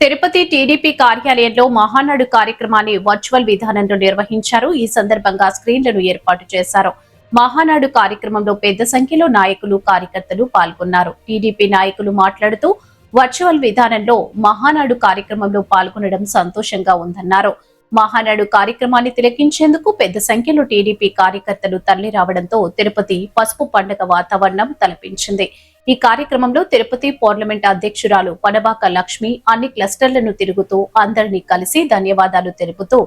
Tirupati TDP కార్యాలయంలో మహానాడు కార్యక్రమాన్ని virtual విధానంలో నిర్వహించారు. ఈ సందర్భంగా స్క్రీన్లను ఏర్పాటు చేశారు. మహానాడు కార్యక్రమంలో పెద్ద సంఖ్యలో నాయకులు, కార్యకర్తలు పాల్గొన్నారు. టీడీపీ నాయకులు మాట్లాడుతూ వర్చువల్ విధానంలో మహానాడు కార్యక్రమంలో పాల్గొనడం సంతోషంగా ఉందన్నారు. మహానాడు కార్యక్రమాన్ని తిలకించేందుకు పెద్ద సంఖ్యలో టీడీపీ కార్యకర్తలు తరలి రావడంతో తిరుపతి పసుపు పండుగ వాతావరణం తలపించింది. ఈ కార్యక్రమంలో తిరుపతి పార్లమెంట్ అధ్యక్షురాలు పనబాక లక్ష్మి అన్ని క్లస్టర్లను తిరుగుతూ అందరినీ కలిసి ధన్యవాదాలు తెలుపుతూ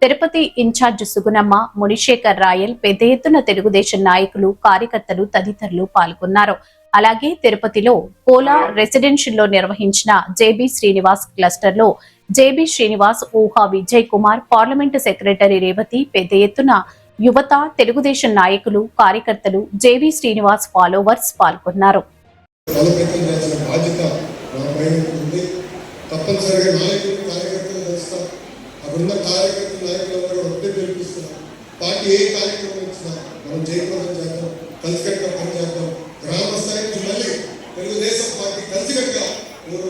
తిరుపతి ఇన్ఛార్జ్ సుగుణమ్మ, మునిశేఖర్ రాయల్, పెద్ద ఎత్తున తెలుగుదేశం నాయకులు, కార్యకర్తలు తదితరులు పాల్గొన్నారు. అలాగే తిరుపతిలో కోలా రెసిడెన్షియల్లో నిర్వహించిన జేబీ శ్రీనివాస్ క్లస్టర్ లో జేబీ శ్రీనివాస్, ఊహా విజయ్ కుమార్, పార్లమెంటు సెక్రటరీ రేవతి, పెద్ద ఎత్తున యువత, తెలుగుదేశం నాయకులు, కార్యకర్తలు, జేబీ శ్రీనివాస్ ఫాలోవర్స్ పాల్గొన్నారు. తెలుగుదేశం పార్టీ కలిసికట్టుగా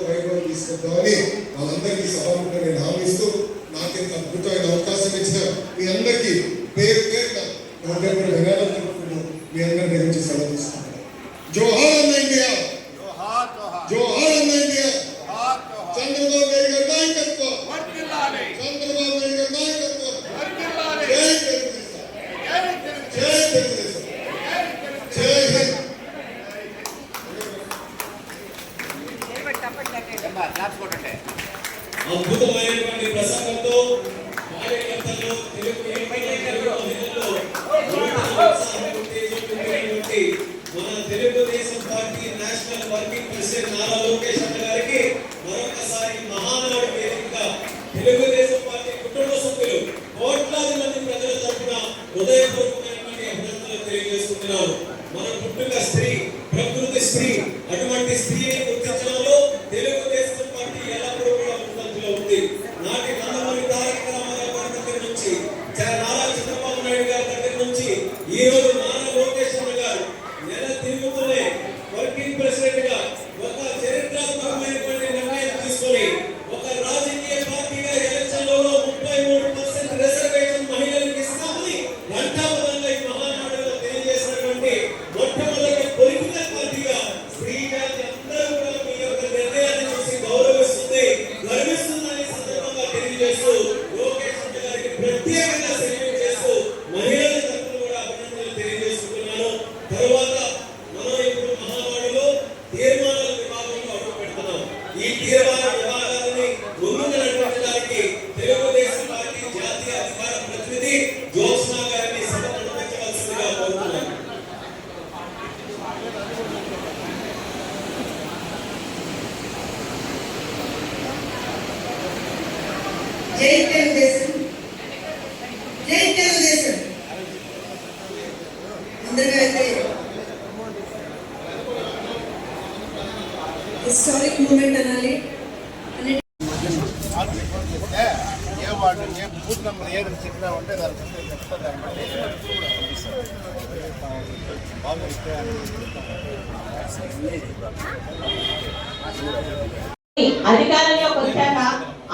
వైభవం తీసుకొద్దామని వాళ్ళందరికీ సభాముఖంగా నేను హామీస్తూ నాకు ఇంత అద్భుతమైన అవకాశం ఇచ్చిన మీ అందరికీ పేరు పేరున మీ అందరి గురించి సెలవు తీసుకుంటాను. జోహార్ అన్న ఇండియా, జోహార్ అన్న ఇండియా. చంద్రబాబు నాయుడు గారి నాయకత్వం, చంద్రబాబు నాయుడు గారి నాయకత్వం. జై తెలుగుదేశం, జై తెలుగుదేశం, జై హింద్. అద్భుతమైనటువంటి ప్రసంగంతో కార్యకర్తలు మన Telugu Desam party national working president Nara Lokesh అన్న గారికి మరొకసారి మహానాడు వేదికగా తెలుగుదేశం పార్టీ కుటుంబ సభ్యులు కోట్లాది మంది ప్రజల తరఫున హృదయపూర్వకమైనటువంటి అభినందనలు తెలియజేస్తున్నారు. మన పుట్టుక స్త్రీ, ప్రకృతి స్త్రీ. అటువంటి స్త్రీని గుర్తించడంలో తెలుగుదేశం పార్టీ ఎల్లప్పుడూ కూడా ముందంజలో ఉంది. నాటి నందమూరి తారక రామారావు గారి దగ్గర నుంచి, నారా చంద్రబాబు నాయుడు గారి దగ్గర నుంచి ఈ రోజు నారా లోకేష్ అన్న గారు నెల తిరుగుతూనే వర్కింగ్ ప్రెసిడెంట్ గా ఒక చరిత్రాత్మకమైనటువంటి నిర్ణయం తీసుకొని ఒక రాజకీయ పార్టీగా ఎలక్షన్లలో 33% రిజర్వేషన్ మహిళలకు ఇస్తామని ఘంటాపథంగా ఈ మహానాడులో తెలియజేసినటువంటి మొట్టమొదటి పొలిటికల్ పార్టీగా స్త్రీ జాతి అందరూ కూడా మీ యొక్క నిర్ణయాన్ని చూసి గౌరవిస్తుంది, గర్విస్తుందని సందర్భంగా తెలియజేస్తూ లోకేష్ అన్న గారికి ప్రత్యేకంగా సెల్యూట్ చేస్తూ మహిళల తరఫున కూడా అభినందనలు తెలియజేస్తున్నాను. తరువాత మనం ఇప్పుడు మహానాడులో తీర్మానాల విభాగంలో అడుగు పెడుతున్నాం. ఈ తీర్మాన విభాగాన్ని ముందుకు నడిపించడానికి తెలుగుదేశం పార్టీ జాతీయ అధికార ప్రతినిధి జ్యోత్స్నా గారిని సభను నడిపించవలసిందిగా కోరుతున్నాను. జై తెలుగుదేశం, జై తెలుగుదేశం. అందరిగా అయితే హిస్టారిక్ మూమెంట్ అనాలి. ఏ వార్డు, ఏ బూత్ నెంబర్ ఏది చెప్పినా ఉంటే దాని అధికారంలోకి వచ్చాక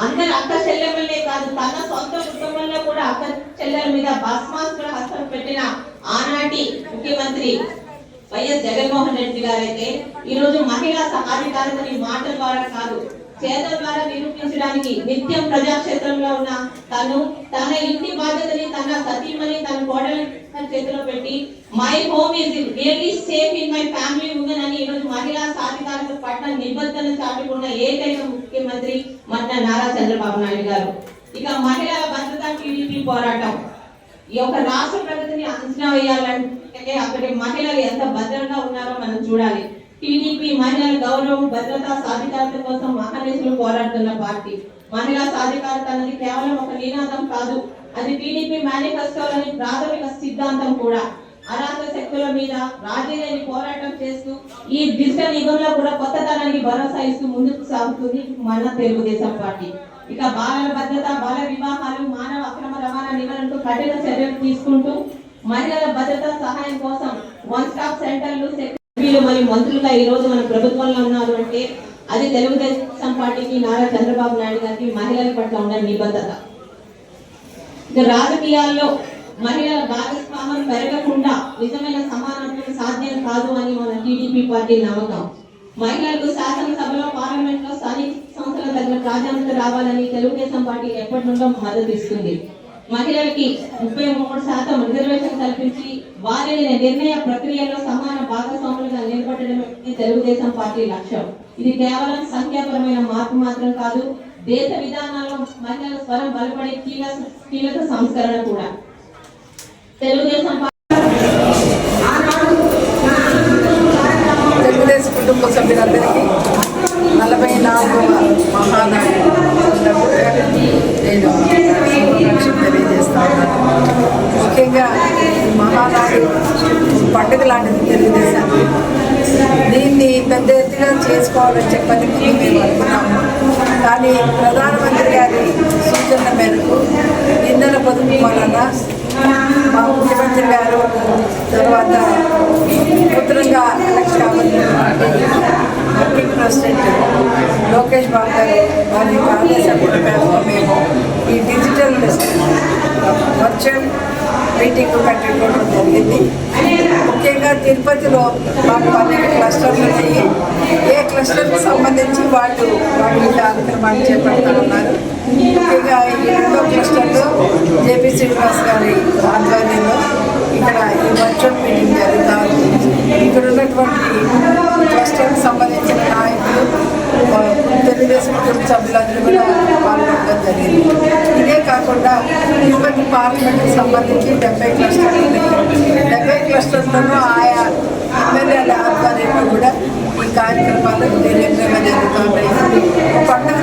అందరు అక్క చెల్లెమ్మలే కాదు, తన సొంత కుటుంబంలో కూడా అక్క చెల్లెల మీద భస్మాసుర హస్తం పెట్టిన ఆనాటి ముఖ్యమంత్రి వైఎస్ జగన్మోహన్ రెడ్డి గారైతే ఈ రోజు మహిళా సాధికారతని మాటల ద్వారా కాదు, చేతల ద్వారా నిరూపించడానికి నిత్యం ప్రజాక్షేత్రంలో ఉన్న తన ఇంటి బాధ్యతని తన సతీమణి, తన కోడలి చేతిలో పెట్టి my home is really safe in my family women అని ఈరోజు మహిళా సాధికారత పట్ల నిబద్ధతను చాటుకున్న ఏకైక ముఖ్యమంత్రి మన నారా చంద్రబాబు నాయుడు గారు. ఇక మహిళల భద్రత టీడీపీ పోరాటం ఈ యొక్క రాష్ట్ర ప్రగతిని అంచనా వేయాలంటే అక్కడి మహిళలు ఎంత భద్రంగా ఉన్నారో మనం చూడాలి. టీడీపీ మహిళల గౌరవం, భద్రత, సాధికారత కోసం మహనీయులు పోరాడుతున్న పార్టీ. మహిళా సాధికారత అనేది కేవలం ఒక నినాదం కాదు, అది టీడీపీ మేనిఫెస్టోలోని ప్రాథమిక సిద్ధాంతం కూడా. అరాచక శక్తుల మీద రాజీలేని పోరాటం చేస్తూ ఈ డిజిటల్ యుగంలో కూడా కొత్తతనానికి భరోసా ఇస్తూ ముందుకు సాగుతుంది మన తెలుగుదేశం పార్టీ. ఇక బాలల భద్రత, బాల వివాహాలు, మానవ అక్రమ రవాణా నివారణకు కఠిన చర్యలు తీసుకుంటూ మహిళల భద్రత సహాయం కోసం వన్ స్టాప్ సెంటర్లు మరియు మంత్రులుగా ఈ రోజు మన ప్రభుత్వంలో ఉన్నారు అంటే అది తెలుగుదేశం పార్టీకి, నారా చంద్రబాబు నాయుడు గారికి మహిళల పట్ల ఉన్న నిబద్ధత. ఇక రాజకీయాల్లో మహిళల భాగస్వామ్యం పెరగకుండా నిజమైన సమానత్వం సాధ్యం కాదు అని మన టీడీపీ పార్టీ నమ్మకం. మహిళలకు శాసనసభలో, పార్లమెంట్ లో, స్థానిక సంస్థల తగిన ప్రాధాన్యత రావాలని తెలుగుదేశం పార్టీ ఎప్పటి నుండో మద్దతు ఇస్తుంది. మహిళలకి 33% రిజర్వేషన్ కల్పించి వారిని నిర్ణయ ప్రక్రియలో సమాన భాగస్వాములుగా నిలబెట్టడమే తెలుగుదేశం పార్టీ లక్ష్యం. ఇది కేవలం సంఖ్యాపరమైన మార్పు మాత్రం కాదు, దేశ విధానాల్లో మహిళల స్వరం బలపడే కీలక సంస్కరణ కూడా. తెలుగుదేశం కుటుంబ సభ్యులందరికీ 44వ మహానాడు నేను శుభాకాంక్షలు తెలియజేస్తా ఉన్నాను. ముఖ్యంగా ఈ మహానాడు పండుగ లాంటిది తెలుగుదేశానికి. దీన్ని పెద్ద ఎత్తుగా చేసుకోవాలని చెప్పని మేము అనుకున్నాము. కానీ ప్రధానమంత్రి గారి సూచనల మేరకు ఇంధన పొదుపు వలన మా ముఖ్యమంత్రి గారు, తర్వాత నూతనంగా ఎలక్ట్ కాబోతున్న వర్కింగ్ ప్రెసిడెంట్ లోకేష్ బాబు గారు వారి ఆదేశాల మేరకు మేము ఈ డిజిటల్ వర్చువల్ మీటింగ్ పెట్టుకోవడం జరిగింది. ముఖ్యంగా తిరుపతిలో మాకు 12 క్లస్టర్లు ఉన్నాయి. ఏ క్లస్టర్కి సంబంధించి వాళ్ళు వాటి కార్యక్రమాన్ని చేపడుతూ ఉన్నారు. ముఖ్యంగా ఈ 2వ క్లస్టర్లో జేపీ శ్రీనివాస్ గారి ఆధ్వర్యంలో ఇక్కడ ఈ వర్చువల్ మీటింగ్ జరుగుతారు. ఇక్కడ ఉన్నటువంటి క్లస్టర్కి సంబంధించిన నాయకులు, తెలుగుదేశం కుటుంబ సభ్యులందరూ కూడా పాల్గొనడం జరిగింది. ఇదే కాకుండా తిరుపతి పార్లమెంట్కి సంబంధించి 70 క్లస్టర్లు ఉన్నాయి. 70 క్లస్టర్లను ఆయా ఎమ్మెల్యేల ఆధ్వర్యంలో కూడా ఈ కార్యక్రమాలు నిర్ణయంగా జరుగుతూ ఉన్నాయి. పండుగ